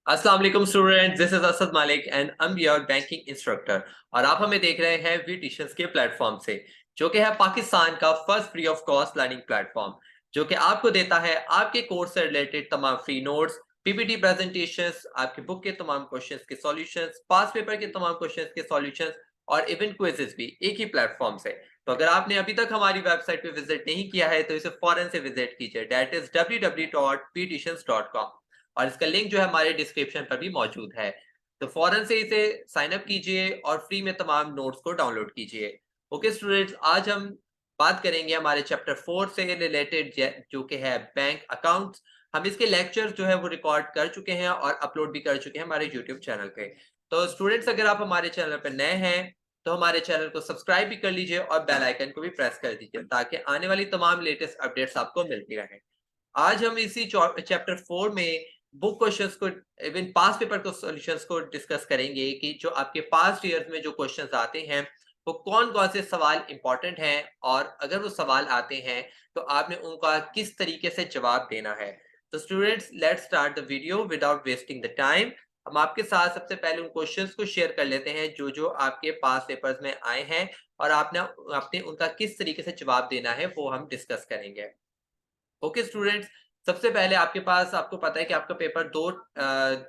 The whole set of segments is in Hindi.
अस्सलाम वालेकुम स्टूडेंट, दिस इज असद मालिक and I am your banking instructor. और आप हमें देख रहे हैं वी टीचर्स के प्लेटफॉर्म से, जो कि है पाकिस्तान का first free of cost learning platform, जो कि आपको देता है आपके कोर्स से रिलेटेड तमाम फ्री नोट्स, पीपीटी प्रेजेंटेशंस, आपके बुक के तमाम क्वेश्चंस के सॉल्यूशंस, पास पेपर के तमाम क्वेश्चंस के सॉल्यूशंस और इवन क्विजेस भी एक ही प्लेटफॉर्म से। तो अगर आपने अभी तक हमारी वेबसाइट पे विजिट नहीं किया है तो इसे फौरन से विजिट कीजिए, दैट इज www.ptitians.com। और इसका लिंक जो है हमारे डिस्क्रिप्शन पर भी मौजूद है। तो फौरन से इसे साइन अप कीजिए और फ्री में तमाम नोट्स को डाउनलोड कीजिए। ओके स्टूडेंट्स, आज हम बात करेंगे हमारे चैप्टर 4 से रिलेटेड, जो कि है बैंक अकाउंट्स। हम इसके लेक्चर्स जो है वो रिकॉर्ड कर चुके हैं और अपलोड भी कर चुके हैं हमारे यूट्यूब चैनल पे। तो स्टूडेंट्स, अगर आप हमारे चैनल पर नए हैं तो हमारे चैनल को सब्सक्राइब भी कर लीजिए और बेल आइकन को भी प्रेस कर दीजिए, ताकि आने वाली तमाम लेटेस्ट अपडेट्स आपको मिलती रहें। आज हम इसी चैप्टर 4 में बुक क्वेश्चंस को, इवन पास्ट पेपर को सॉल्यूशंस को डिस्कस करेंगे कि जो आपके पास्ट ईयर्स में जो क्वेश्चंस आते हैं वो कौन कौन से सवाल इंपॉर्टेंट हैं, और अगर वो सवाल आते हैं तो आपने उनका किस तरीके से जवाब देना है। तो students, let's start the video without wasting the time. हम आपके साथ सबसे पहले उन क्वेश्चंस को शेयर कर लेते हैं जो जो आपके पास पेपर्स में आए हैं, और आपने उनका किस तरीके से जवाब देना है वो हम डिस्कस करेंगे। ओके स्टूडेंट्स, सबसे पहले आपके पास, आपको पता है कि आपका पेपर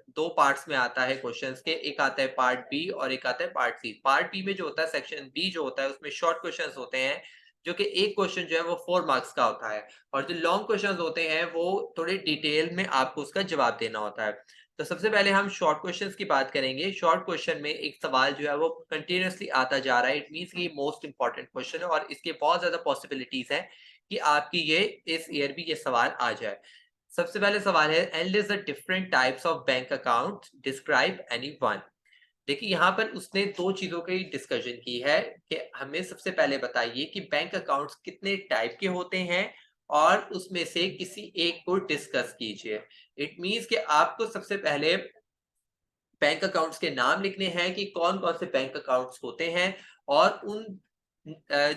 दो पार्ट्स में आता है क्वेश्चंस के। एक आता है पार्ट बी और एक आता है पार्ट सी। पार्ट बी में जो होता है, सेक्शन बी जो होता है, उसमें शॉर्ट क्वेश्चंस होते हैं, जो कि एक क्वेश्चन जो है वो 4 मार्क्स का होता है। और जो लॉन्ग क्वेश्चंस होते हैं वो थोड़े डिटेल में आपको उसका जवाब देना होता है। तो सबसे पहले हम शॉर्ट क्वेश्चंस की बात करेंगे। शॉर्ट क्वेश्चन में एक सवाल जो है वो कंटिन्यूअसली आता जा रहा है, इट मीन्स कि मोस्ट इंपॉर्टेंट क्वेश्चन है और इसके बहुत ज्यादा पॉसिबिलिटीज है कि आपकी ये इस ईयर भी ये सवाल आ जाए। सबसे पहले सवाल है, analyse the different types of bank account, describe any one. देखिए, यहाँ पर उसने दो चीजों की डिस्कशन की है कि हमें सबसे पहले बताइए कि बैंक अकाउंट्स कितने टाइप के होते हैं और उसमें से किसी एक को डिस्कस कीजिए। इट मीन्स कि आपको सबसे पहले बैंक अकाउंट्स के नाम लिखने हैं कि कौन कौन से बैंक अकाउंट्स होते हैं, और उन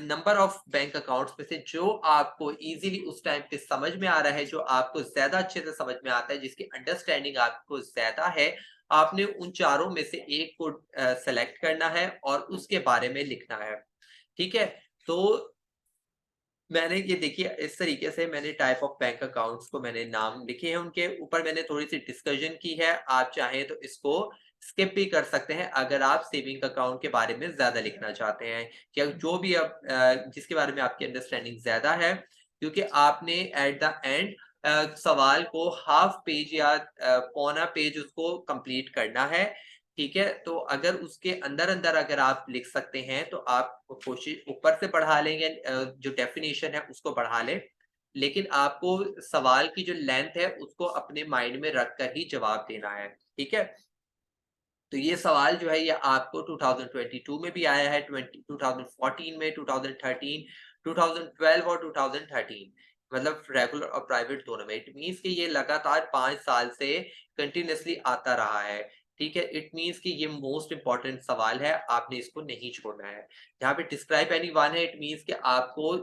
नंबर ऑफ बैंक अकाउंट्स में से जो आपको इजीली उस टाइम पे समझ में आ रहा है, जो आपको ज्यादा अच्छे से समझ में आता है, जिसकी अंडरस्टैंडिंग आपको ज्यादा है, आपने उन चारों में से एक को सेलेक्ट करना है और उसके बारे में लिखना है। ठीक है। तो मैंने ये देखिए, इस तरीके से मैंने टाइप ऑफ बैंक अकाउंट्स को मैंने नाम लिखे हैं, उनके ऊपर मैंने थोड़ी-सी डिस्कशन की है। आप चाहें तो इसको स्किप भी कर सकते हैं अगर आप सेविंग अकाउंट के बारे में ज़्यादा लिखना चाहते हैं, या जो भी आप जिसके बारे में आपकी अंडरस्टैंडिंग ज़्यादा है। क्योंकि आपने एट द एंड सवाल को हाफ पेज या पौना पेज उसको कंप्लीट करना है। ठीक है? तो अगर उसके अंदर-अंदर अगर आप लिख सकते हैं तो आप कोशिश ऊपर से बढ़ा लें, या जो डेफिनिशन है उसको बढ़ा लें। लेकिन आपको सवाल की जो लेंथ है उसको अपने माइंड में रख कर ही जवाब देना है। ठीक है? तो ये सवाल जो है ये आपको 2022 में भी आया है, 2014 में, 2013, 2012 और 2013, मतलब रेगुलर और प्राइवेट दोनों में। इट मीन्स कि ये लगातार 5 साल से कंटिन्यूअसली आता रहा है। ठीक है? इट मीन्स कि ये मोस्ट इम्पोर्टेंट सवाल है, आपने इसको नहीं छोड़ना है। जहाँ पे डिस्क्राइब एनीवन है, इट मीन्स कि आपको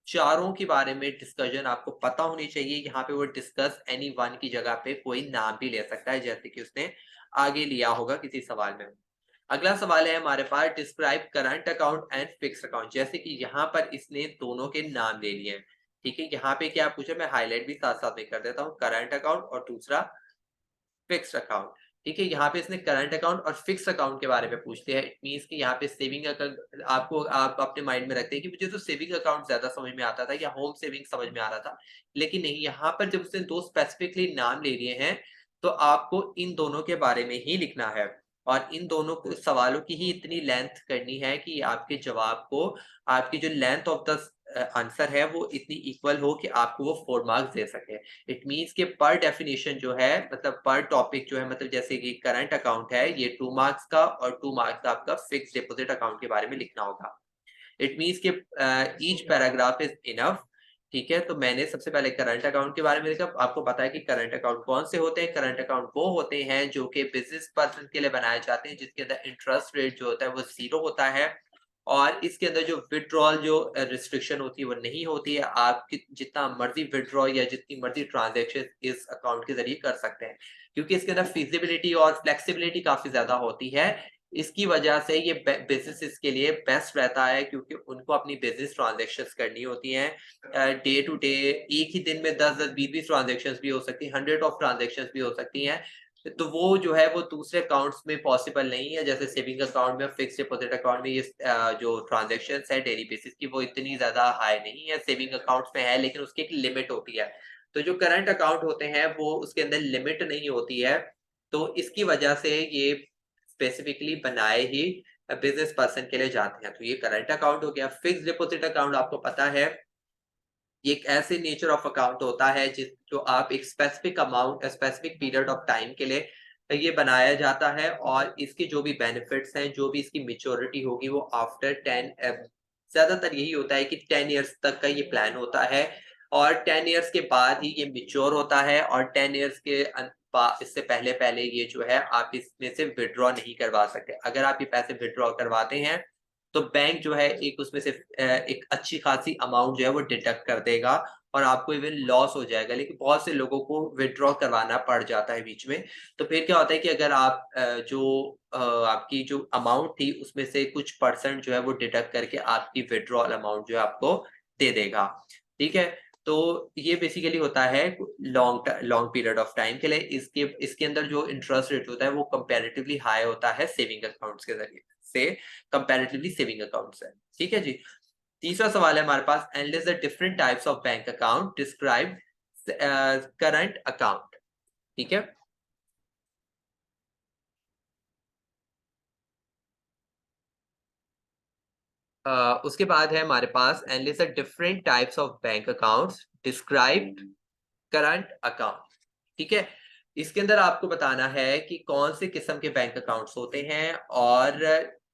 चारों के बारे में डिस्कशन आपको पता होनी चाहिए। यहाँ पे वो डिस्कस एनीवन की जगह पे कोई नाम भी ले सकता है, जैसे कि उसने आगे लिया होगा किसी सवाल में। अगला सवाल है हमारे पास, describe current account and fix account. जैसे कि यहाँ पर इसने दोनों के नाम ले लिए हैं। ठीक है, यहाँ पे क्या पूछा, मैं हाईलाइट भी साथ साथ में कर देता हूँ, करंट अकाउंट और दूसरा फिक्स्ड अकाउंट। ठीक है, यहाँ पे इसने करंट अकाउंट और फिक्स अकाउंट के बारे में पूछ लिया है। इट मीन्स कि यहाँ पे सेविंग अकाउंट आपको, आप अपने माइंड में रखते हैं कि मुझे तो सेविंग अकाउंट ज्यादा समझ में आता था या होम सेविंग समझ में आ रहा था। लेकिन नहीं, यहाँ पर जब उसने दो स्पेसिफिकली नाम ले लिए हैं तो आपको इन दोनों के बारे में ही लिखना है, और इन दोनों सवालों की ही इतनी लेंथ करनी है कि आपके जवाब को, आपकी जो लेंथ ऑफ द आंसर है वो इतनी इक्वल हो कि आपको वो 4 मार्क्स दे सके। इट मीन्स कि पर डेफिनेशन जो है, मतलब पर टॉपिक जो है, मतलब जैसे कि करंट अकाउंट है ये 2 मार्क्स का, और 2 मार्क्स का आपका फिक्स डिपॉजिट अकाउंट के बारे में लिखना होगा। इट मीन्स कि ईच पैराग्राफ इज इनफ। ठीक है, तो मैंने सबसे पहले करंट अकाउंट के बारे में लिखा। आपको पता है कि करंट अकाउंट कौन से होते हैं। करंट अकाउंट वो होते हैं जो कि बिजनेस पर्सन के लिए बनाए जाते हैं, जिसके अंदर इंटरेस्ट रेट जो होता है वो जीरो होता है। और इसके अंदर जो विड्रॉल जो रिस्ट्रिक्शन होती है वो नहीं होती है। आप जितना मर्जी विड्रॉ या जितनी मर्जी ट्रांजैक्शन इस अकाउंट के जरिए कर सकते हैं, क्योंकि इसके अंदर फिजिबिलिटी और फ्लेक्सिबिलिटी काफी ज्यादा होती है। इसकी वजह से ये बिजनेसेस के लिए बेस्ट रहता है, क्योंकि उनको अपनी बिजनेस ट्रांजैक्शंस करनी होती हैं डे टू डे। एक ही दिन में 10-10, 20-20 ट्रांजैक्शंस भी हो सकती हैं, 100 ऑफ ट्रांजैक्शंस भी हो सकती हैं। तो वो जो है वो दूसरे अकाउंट्स में पॉसिबल नहीं है। जैसे सेविंग अकाउंट में, फिक्स डिपॉजिट अकाउंट में ये जो ट्रांजैक्शंस है डेली बेसिस की वो इतनी ज्यादा हाई नहीं है। सेविंग अकाउंट्स में है, लेकिन उसकी एक लिमिट होती है। तो जो करंट अकाउंट होते हैं वो उसके अंदर लिमिट नहीं होती है। तो इसकी वजह से ये स्पेसिफिकली बनाए ही बिजनेस पर्सन के लिए जाते हैं। तो ये करंट अकाउंट हो गया। फिक्स डिपॉजिट अकाउंट आपको पता है, ये एक ऐसे नेचर ऑफ अकाउंट होता है जिस जो आप एक specific amount, specific period of time के लिए ये बनाया जाता है, और इसके जो भी बेनिफिट्स हैं, जो भी इसकी मेच्योरिटी होगी वो आफ्टर 10, ज्यादातर यही होता है कि 10 इयर्स तक का ये प्लान होता है, और 10 इयर्स के बाद ही ये मेच्योर होता है, और 10 इयर्स के इससे पहले पहले ये जो है आप इसमें से विड्रॉ नहीं करवा सकते। अगर आप ये पैसे विड्रॉ करवाते हैं तो बैंक जो है एक उसमें से एक अच्छी खासी अमाउंट जो है वो डिडक्ट कर देगा, और आपको इवन लॉस हो जाएगा। लेकिन बहुत से लोगों को विथड्रॉ करवाना पड़ जाता है बीच में। तो फिर क्या होता है कि अगर आप आपकी जो अमाउंट थी उसमें से कुछ परसेंट जो है वो डिडक्ट करके आपकी विथड्रॉल अमाउंट जो है आपको दे देगा। ठीक है? तो ये बेसिकली होता है लॉन्ग पीरियड ऑफ टाइम के लिए। इसके इसके अंदर जो इंटरेस्ट रेट होता है वो कंपैरेटिवली हाई होता है सेविंग अकाउंट्स के जरिए से, कंपैरेटिवली सेविंग अकाउंट्स है। ठीक है जी। तीसरा सवाल है हमारे पास, analyse the different types of bank account, describe current account. ठीक है? उसके बाद है हमारे पास, analyse the different types of bank accounts, describe current account. ठीक है? इसके अंदर आपको बताना है कि कौन से किस्म के बैंक अकाउंट्स होते हैं, और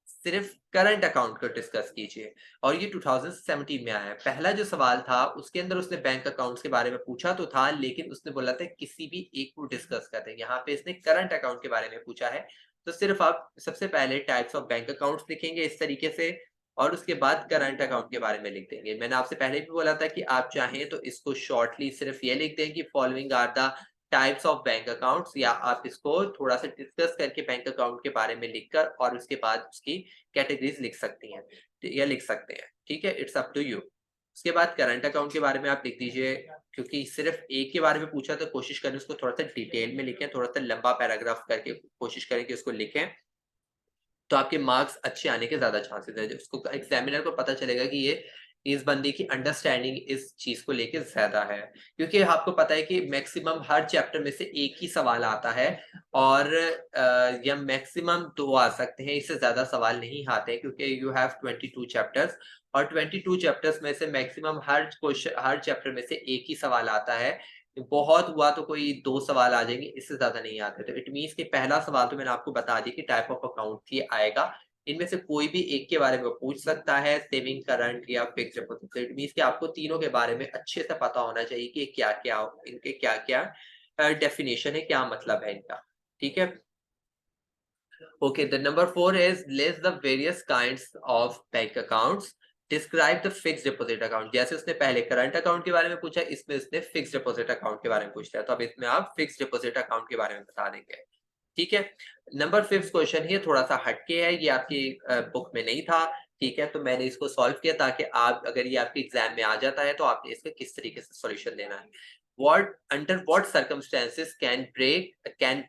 सिर्फ करंट अकाउंट को डिस्कस कीजिए। और ये 2017 में आया है। पहला जो सवाल था उसके अंदर उसने बैंक अकाउंट्स के बारे में पूछा तो था, लेकिन उसने बोला था किसी भी एक को डिस्कस कर दें। यहाँ पे इसने करंट अकाउंट के बारे में पूछा है। तो सिर्फ आप सबसे पहले टाइप्स ऑफ बैंक अकाउंट्स लिखेंगे इस तरीके से, और उसके बाद करंट अकाउंट के बारे में लिख देंगे। मैंने आपसे पहले भी बोला था कि आप चाहें तो इसको शॉर्टली सिर्फ ये लिख दें कि following are the types of bank accounts, या आप इसको थोड़ा सा डिस्कस करके बैंक अकाउंट के बारे में लिखकर और उसके बाद उसकी कैटेगरीज लिख सकती हैं या लिख सकते हैं। ठीक है? It's up to you. उसके बाद करंट अकाउंट के बारे में आप लिख दीजिए। क्योंकि सिर्फ एक के बारे में पूछा तो कोशिश करें उसको थोड़ा सा डिटेल में लिखें, थोड़ा सा लंबा पैराग्राफ करके कोशिश करें कि उसको लिखें, तो आपके मार्क्स अच्छे आने के ज़्यादा चांसेस हैं। उसको एग्ज़ामिनर को पता चलेगा कि ये इस बंदे की अंडरस्टैंडिंग इस चीज़ को लेके ज़्यादा है। क्योंकि आपको पता है कि मैक्सिमम हर चैप्टर में से एक ही सवाल आता है, और या मैक्सिमम 2 आ सकते हैं, इससे ज़्यादा सवाल नहीं आते हैं, क्योंकि यू हैव 22 चैप्टर्स, और 22 चैप्टर्स में से मैक्सिमम हर चैप्टर में से एक ही सवाल आता है। बहुत हुआ तो कोई 2 सवाल आ जाएँगे, इससे ज़्यादा नहीं आते। तो इट मीन्स कि पहला सवाल तो मैंने आपको बता दिया कि टाइप ऑफ अकाउंट ही आएगा। इनमें से कोई भी एक के बारे में पूछ सकता है, सेविंग, करंट या फिक्स्ड डिपॉज़िट। तो इट मीन्स कि आपको तीनों के बारे में अच्छे से पता होना चाहिए कि क्या-क्या इनके क्या-क्या डेफिनिशन है, क्या मतलब है इनका। ठीक है? Okay, the number 4 is list the various kinds of bank accounts. Describe the fixed deposit account. जैसे उसने पहले करंट अकाउंट के बारे में पूछा, इसमें उसने फिक्स्ड डिपॉजिट अकाउंट के बारे में पूछ लिया। तो अब इसमें आप फिक्स्ड डिपॉजिट अकाउंट के बारे में बता देंगे। ठीक है? नंबर 5 क्वेश्चन ये थोड़ा सा हटके है, ये आपकी बुक में नहीं था। ठीक है? तो मैंने इसको सॉल्व किया ताकि आप, अगर ये आपके एग्जाम में आ जाता है तो आपने इसका किस तरीके से सॉल्यूशन देना है। What under what circumstances can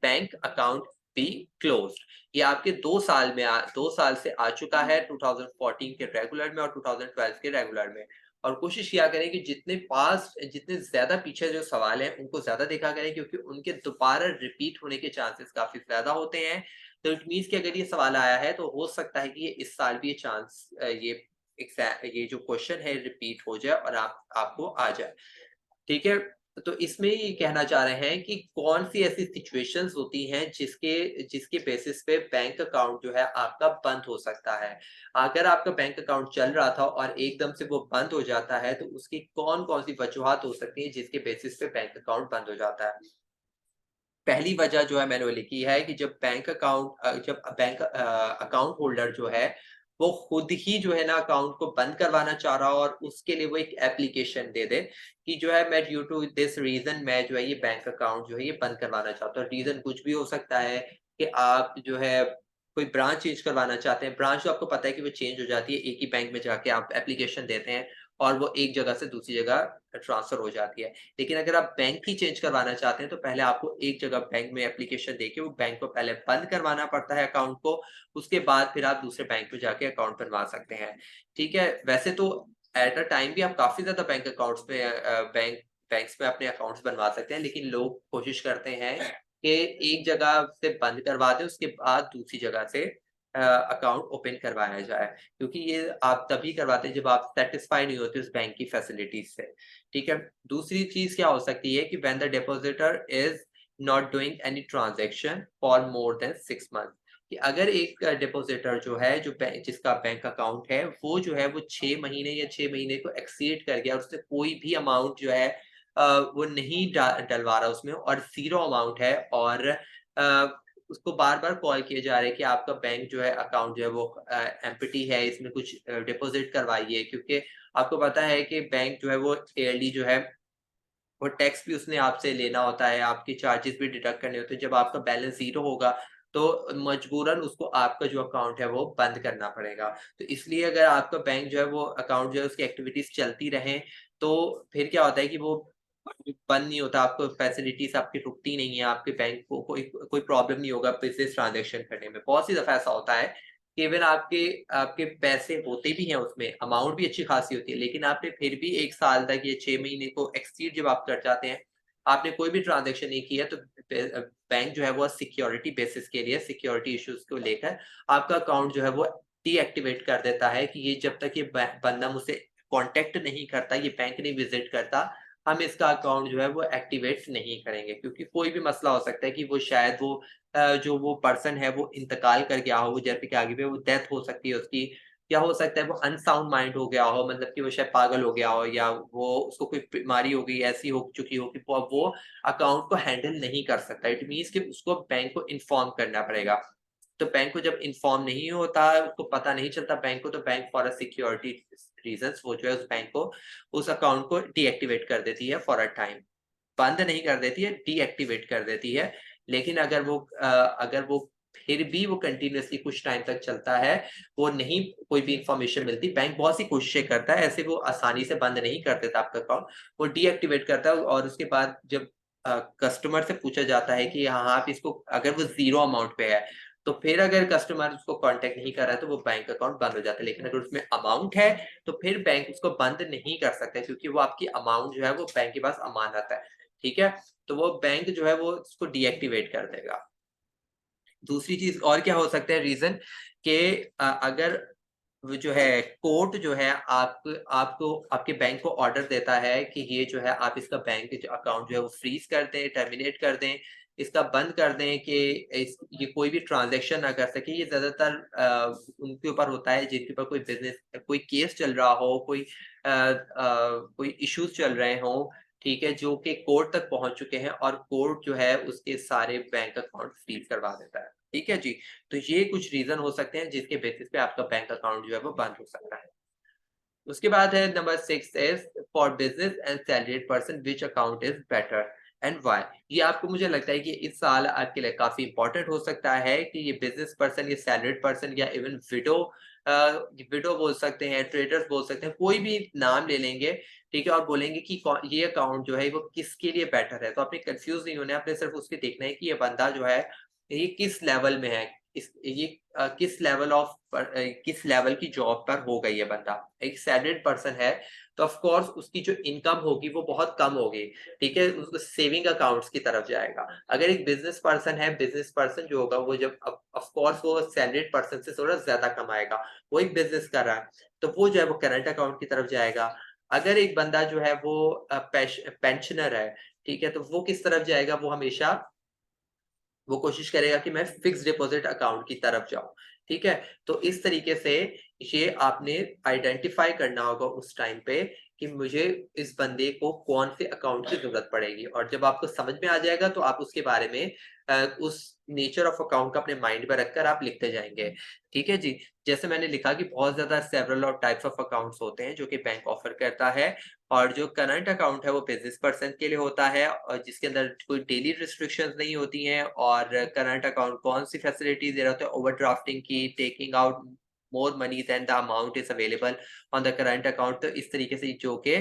bank account be closed? ये आपके 2 साल से आ चुका है, 2014 के रेगुलर में और 2012 के रेगुलर में। और कोशिश किया करें कि जितने ज्यादा पीछे जो सवाल हैं उनको ज्यादा देखा करें, क्योंकि उनके दोबारा रिपीट होने के चांसेस काफी ज्यादा होते हैं। तो इट मीन्स कि अगर ये सवाल आया है तो हो सकता है कि ये इस साल भी ये जो क्वेश्चन है रिपीट हो जाए और आपको आ जाए। ठीक है? तो इसमें ये कहना चाह रहे हैं कि कौन-सी ऐसी सिचुएशंस होती हैं जिसके जिसके बेसिस पे बैंक अकाउंट जो है आपका बंद हो सकता है। अगर आपका बैंक अकाउंट चल रहा था और एकदम से वो बंद हो जाता है, तो उसकी कौन-कौन सी वजूहात हो सकती हैं जिसके बेसिस पे बैंक अकाउंट बंद हो जाता है। पहली वजह जो है मैंने वो लिखी है कि जब बैंक अकाउंट होल्डर जो है वो खुद ही जो है ना अकाउंट को बंद करवाना चाह रहा हो और उसके लिए वो एक एप्लीकेशन दे दे कि जो है मैं ड्यू टू दिस रीजन मैं जो है ये बैंक अकाउंट जो है ये बंद करवाना चाहता हूँ। रीजन कुछ भी हो सकता है कि आप जो है कोई ब्रांच चेंज करवाना चाहते हैं। ब्रांच तो आपको पता है कि वो चेंज हो जाती है, एक ही बैंक में जाके आप एप्लीकेशन देते हैं और वो एक जगह से दूसरी जगह ट्रांसफर हो जाती है। लेकिन अगर आप बैंक ही चेंज करवाना चाहते हैं तो पहले आपको एक जगह बैंक में एप्लीकेशन देके वो बैंक को पहले बंद करवाना पड़ता है अकाउंट को, उसके बाद फिर आप दूसरे बैंक में जाके अकाउंट बनवा सकते हैं। ठीक है? वैसे तो एट अ टाइम भी आप काफ़ी ज़्यादा बैंक्स में अपने अकाउंट्स बनवा सकते हैं, लेकिन लोग कोशिश करते हैं कि एक जगह से बंद करवा दें, उसके बाद दूसरी जगह से अकाउंट ओपन करवाया जाए। क्योंकि ये आप तभी करवाते हैं जब आप सैटिस्फाई नहीं होते उस बैंक की फैसिलिटीज़ से। ठीक है? दूसरी चीज़ क्या हो सकती है कि when the depositor is not doing any transaction for more than 6 month, कि अगर एक डिपॉजिटर जो है जो जिसका बैंक अकाउंट है वो जो है वो 6 महीने या 6 महीने को एक्सीड कर गया और उसने कोई भी अमाउंट जो है वो नहीं डलवा रहा उसमें और ज़ीरो अमाउंट है और उसको बार-बार कॉल किए जा रहे हैं कि आपका बैंक जो है अकाउंट जो है वो एम्प्टी है, इसमें कुछ डिपॉज़िट करवाइए, क्योंकि आपको पता है कि बैंक जो है वो ईयरली जो है वो टैक्स भी उसने आपसे लेना होता है, आपके चार्जेस भी डिडक्ट करने होते हैं। जब आपका बैलेंस ज़ीरो होगा, तो मजबूरन उसको आपका जो अकाउंट है वो बंद करना पड़ेगा। तो इसलिए अगर आपका बैंक जो है वो अकाउंट जो है उसकी एक्टिविटीज़ चलती रहें, तो फिर क्या होता है कि वो बंद नहीं होता, आपको फैसिलिटीज़ आपकी रुकती नहीं है, आपके बैंक को कोई कोई प्रॉब्लम नहीं होगा बिज़नेस ट्रांज़ैक्शन करने में। बहुत सी दफ़ा ऐसा होता है कि इवन आपके आपके पैसे होते भी हैं उसमें, अमाउंट भी अच्छी खासी होती है, लेकिन आपने फिर भी 1 साल तक या 6 महीने को एक्सीड जब आप कर जाते हैं, आपने कोई भी ट्रांज़ैक्शन नहीं किया तो बैंक जो है वो सिक्योरिटी बेसिस के लिए सिक्योरिटी इश्यूज़ को लेकर आपका अकाउंट जो है वो डीएक्टिवेट कर देता है कि ये जब तक ये बंदा मुझसे कॉन्टैक्ट नहीं करता, ये बैंक नहीं विज़िट करता, हम इसका अकाउंट जो है वो एक्टिवेट नहीं करेंगे। क्योंकि कोई भी मसला हो सकता है कि वो शायद वो जो वो पर्सन है वो इंतकाल कर गया हो, जैसे कि आगे पे वो डेथ हो सकती है उसकी, या हो सकता है वो अनसाउंड माइंड हो गया हो, मतलब कि वो शायद पागल हो गया हो या वो उसको कोई बीमारी हो गई, ऐसी हो चुकी हो कि वो अब वो अकाउंट को हैंडल नहीं कर सकता। इट मीन्स कि उसको बैंक को इन्फॉर्म करना पड़ेगा। तो बैंक को जब इन्फॉर्म नहीं होता, उसको पता नहीं चलता बैंक को, तो bank for a security reasons वो जो है उस बैंक को उस अकाउंट को डीएक्टिवेट कर देती है फॉर अ टाइम। बंद नहीं कर देती है, डीएक्टिवेट कर देती है। लेकिन अगर वो फिर भी वो कंटीन्यूअसली कुछ टाइम तक चलता है, वो नहीं कोई भी इन्फॉर्मेशन मिलती, बैंक बहुत सी कोशिशें करता है, ऐसे वो आसानी से बंद नहीं कर देता आपका अकाउंट, वो डीएक्टिवेट करता है और उसके बाद जब कस्टमर से पूछा जाता है कि हाँ, आप इसको अगर वो ज़ीरो अमाउंट पे है, तो फिर अगर कस्टमर उसको कॉन्टैक्ट नहीं कर रहा है, तो वो बैंक अकाउंट बंद हो जाता है। लेकिन अगर उसमें अमाउंट है, तो फिर बैंक उसको बंद नहीं कर सकता है क्योंकि वो आपकी अमाउंट जो है वो बैंक के पास अमानत है। ठीक है? तो वो बैंक जो है वो उसको डीएक्टिवेट कर देगा। दूसरी चीज़ और क्या हो सकता है रीज़न कि अगर वो जो है कोर्ट जो है आपको आपके बैंक को ऑर्डर देता है कि ये जो है आप इसका बैंक जो अकाउंट जो है वो फ्रीज़ कर दें, टर्मिनेट कर दें, इसका बंद कर दें कि इस ये कोई भी ट्रांज़ैक्शन ना कर सके। ये ज़्यादातर उनके ऊपर होता है जिनके ऊपर कोई बिज़नेस कोई केस चल रहा हो, कोई इश्यूज़ चल रहे हों, ठीक है? जो कि कोर्ट तक पहुँच चुके हैं और कोर्ट जो है उसके सारे बैंक अकाउंट फ्रीज़ करवा देता है। ठीक है जी? तो ये कुछ रीज़न हो सकते हैं जिसके बेसिस पे आपका बैंक अकाउंट जो है वो बंद हो सकता है। उसके बाद है number 6 is for business and salaried person which account is better and why? ये आपको मुझे लगता है कि इस साल आपके लिए काफ़ी इम्पोर्टेंट हो सकता है कि ये बिज़नेस पर्सन, ये सैलरीड पर्सन या इवन अ, विडो बोल सकते हैं, ट्रेडर्स बोल सकते हैं, कोई भी नाम ले लेंगे, ठीक है? और बोलेंगे कि ये अकाउंट जो है वो किसके लिए बेटर है। तो आपने कन्फ्यूज़ नहीं होना है, आपने सिर्फ़ उसके देखना है कि ये बंदा जो है ये किस लेवल में है, किस लेवल की जॉब पर होगा ये बंदा। एक सैलरीड पर्सन है, तो ऑफ कोर्स उसकी जो इनकम होगी वो बहुत कम होगी, ठीक है? उसको सेविंग अकाउंट्स की तरफ जाएगा। अगर एक बिज़नेस पर्सन है, बिज़नेस पर्सन जो होगा वो जब ऑफ कोर्स वो सैलरीड पर्सन से थोड़ा ज़्यादा कमाएगा। वो एक बिज़नेस कर रहा है, तो वो जो है वो करंट अकाउंट की तरफ जाएगा। अगर एक बंदा जो है वो पेंशनर है, ठीक है? तो वो किस तरफ जाएगा? वो कोशिश करेगा कि मैं फिक्स्ड डिपॉज़िट अकाउंट की तरफ जाऊँ, ठीक है? तो इस तरीके से ये आपने आइडेंटिफ़ाई करना होगा उस टाइम पे कि मुझे इस बंदे को कौन से अकाउंट की जरूरत पड़ेगी, और जब आपको समझ में आ जाएगा तो आप उसके बारे में उस नेचर ऑफ अकाउंट का अपने माइंड में रखकर आप लिखते जाएंगे। ठीक है जी। जैसे मैंने लिखा कि बहुत ज्यादा सेवरल और टाइप्स ऑफ अकाउंट्स होते हैं जो कि बैंक ऑफर करता है, और जो करंट अकाउंट है वो बिजनेस पर्सन के लिए होता है, और जिसके अंदर कोई डेली रिस्ट्रिक्शंस नहीं होती हैं। और करंट अकाउंट कौन सी फैसिलिटीज दे रहा होता है, ओवरड्राफ्टिंग की, taking out more money than the amount is available on the current account. तो इस तरीके से जो कि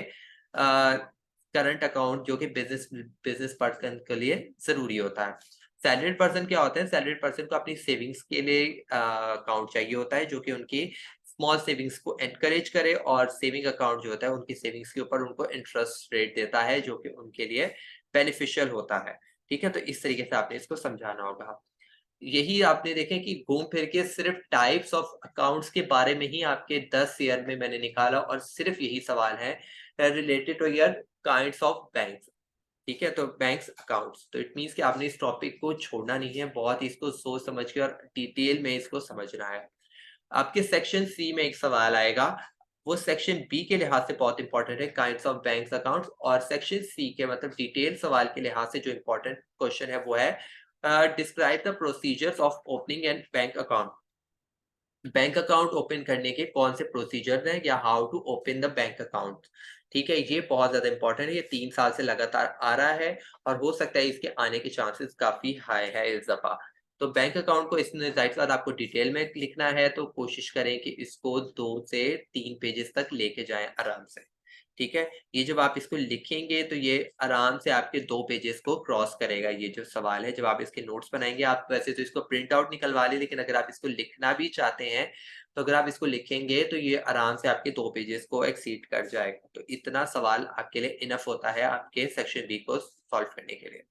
करंट अकाउंट जो कि बिजनेस बिजनेस पर्सन के लिए जरूरी होता है। सैलरीड पर्सन क्या होता है, सैलरीड पर्सन को अपनी सेविंग्स के लिए अकाउंट चाहिए होता है जो कि उनकी स्मॉल सेविंग्स को एनकरेज करे, और सेविंग अकाउंट जो होता है उनकी सेविंग्स के ऊपर उनको इंटरेस्ट रेट देता है जो कि उनके लिए बेनिफिशियल होता है। ठीक है, तो इस तरीके से आपने इसको समझाना होगा। यही आपने देखे कि घूम फिर के सिर्फ टाइप्स ऑफ अकाउंट्स के बारे में ही आपके 10 ईयर में मैंने निकाला, और सिर्फ यही सवाल है related to your kinds of banks. ठीक है, तो बैंक्स अकाउंट्स, तो इट मीन्स कि आपने इस टॉपिक को छोड़ना नहीं है, बहुत ही इसको सोच समझ के और डिटेल में इसको समझना है। आपके सेक्शन सी में एक सवाल आएगा, वो सेक्शन बी के लिहाज से बहुत इंपॉर्टेंट है, काइंड्स ऑफ बैंक्स अकाउंट्स, और सेक्शन सी के मतलब डिटेल सवाल के लिहाज से जो इंपॉर्टेंट क्वेश्चन है वो है describe the procedures of opening and bank account. Bank account open करने के कौन से प्रोसीजर हैं, या how to open the bank account. ठीक है, ये बहुत ज्यादा इंपॉर्टेंट है, ये 3 साल से लगातार आ रहा है, और हो सकता है इसके आने के चांसेस काफी हाई है इस दफा। तो बैंक अकाउंट को इसमें जाहिर सी बात आपको डिटेल में लिखना है, तो कोशिश करें कि इसको 2 से 3 पेजेस तक लेके जाएं आराम से। ठीक है, ये जब आप इसको लिखेंगे तो ये आराम से आपके 2 पेजेस को क्रॉस करेगा। ये जो सवाल है, जब आप इसके नोट्स बनाएंगे, आप वैसे तो इसको प्रिंट आउट निकलवा लें, लेकिन अगर आप इसको लिखना भी चाहते हैं तो अगर आप इसको लिखेंगे तो ये आराम से आपके 2 पेजेस को एक्सीड कर जाएगा। तो इतना सवाल आपके लिए इनफ होता है आपके सेक्शन बी को सॉल्व करने के लिए।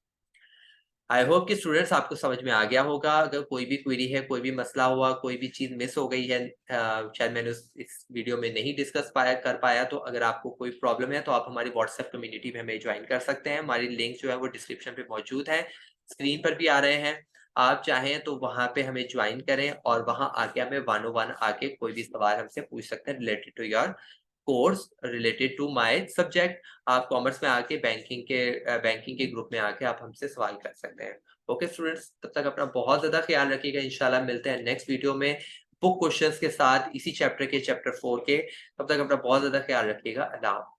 आई होप कि स्टूडेंट्स आपको समझ में आ गया होगा। अगर कोई भी क्वेरी है, कोई भी मसला हुआ, कोई भी चीज़ मिस हो गई है, शायद मैंने इस वीडियो में नहीं डिस्कस कर पाया, तो अगर आपको कोई प्रॉब्लम है तो आप हमारी व्हाट्सएप कम्युनिटी में हमें ज्वाइन कर सकते हैं। हमारी लिंक जो है वो डिस्क्रिप्शन पे मौजूद है, स्क्रीन पर भी आ रहे हैं। आप चाहें तो वहाँ पे हमें ज्वाइन करें, और वहाँ आके हमें वन ऑन वन आके कोई भी सवाल हमसे पूछ सकते हैं related to your course, related to my subject. आप कॉमर्स में आके बैंकिंग के ग्रुप में आके आप हमसे सवाल कर सकते हैं। ओके स्टूडेंट्स, तब तक अपना बहुत ज़्यादा ख्याल रखिएगा। इंशाल्लाह मिलते हैं नेक्स्ट वीडियो में बुक क्वेश्चंस के साथ, इसी चैप्टर के चैप्टर 4 के। तब तक अपना बहुत ज़्यादा ख्याल रखिएगा। अल्लाह हाफ़िज़।